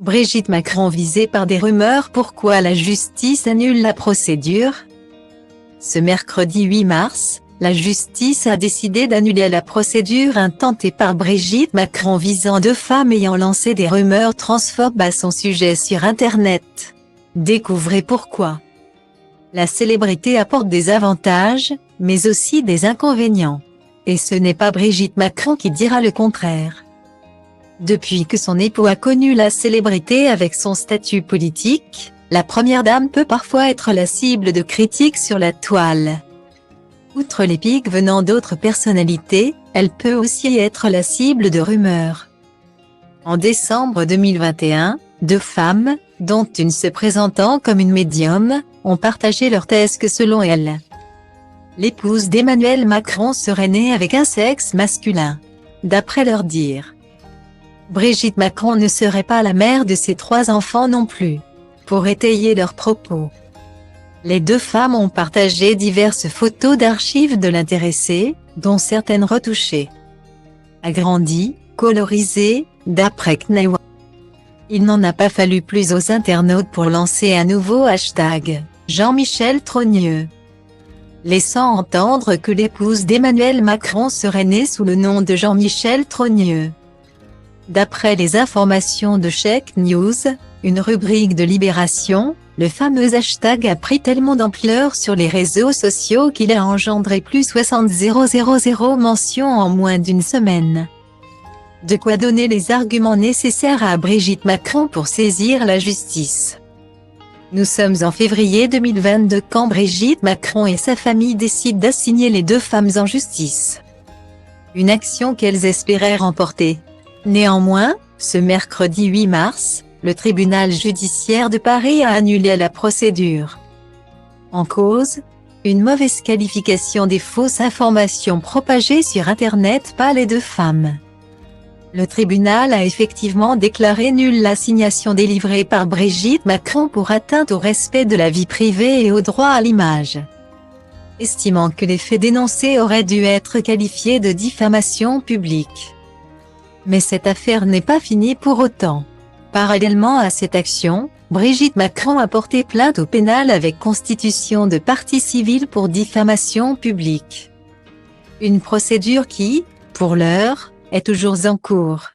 Brigitte Macron visée par des rumeurs. Pourquoi la justice annule la procédure? Ce mercredi 8 mars, la justice a décidé d'annuler la procédure intentée par Brigitte Macron visant deux femmes ayant lancé des rumeurs transphobes à son sujet sur Internet. Découvrez pourquoi. La célébrité apporte des avantages, mais aussi des inconvénients. Et ce n'est pas Brigitte Macron qui dira le contraire. Depuis que son époux a connu la célébrité avec son statut politique, la première dame peut parfois être la cible de critiques sur la toile. Outre les piques venant d'autres personnalités, elle peut aussi être la cible de rumeurs. En décembre 2021, deux femmes, dont une se présentant comme une médium, ont partagé leur thèse que selon elles, l'épouse d'Emmanuel Macron serait née avec un sexe masculin. D'après leur dire, Brigitte Macron ne serait pas la mère de ses trois enfants non plus. Pour étayer leurs propos, les deux femmes ont partagé diverses photos d'archives de l'intéressé, dont certaines retouchées, agrandies, colorisées, d'après CNews. Il n'en a pas fallu plus aux internautes pour lancer un nouveau hashtag, Jean-Michel Trogneux, laissant entendre que l'épouse d'Emmanuel Macron serait née sous le nom de Jean-Michel Trogneux. D'après les informations de Check News, une rubrique de Libération, le fameux hashtag a pris tellement d'ampleur sur les réseaux sociaux qu'il a engendré plus 60 000 mentions en moins d'une semaine. De quoi donner les arguments nécessaires à Brigitte Macron pour saisir la justice. Nous sommes en février 2022 quand Brigitte Macron et sa famille décident d'assigner les deux femmes en justice. Une action qu'elles espéraient remporter. Néanmoins, ce mercredi 8 mars, le tribunal judiciaire de Paris a annulé la procédure. En cause, une mauvaise qualification des fausses informations propagées sur Internet par les deux femmes. Le tribunal a effectivement déclaré nulle l'assignation délivrée par Brigitte Macron pour atteinte au respect de la vie privée et au droit à l'image, estimant que les faits dénoncés auraient dû être qualifiés de diffamation publique. Mais cette affaire n'est pas finie pour autant. Parallèlement à cette action, Brigitte Macron a porté plainte au pénal avec constitution de partie civile pour diffamation publique. Une procédure qui, pour l'heure, est toujours en cours.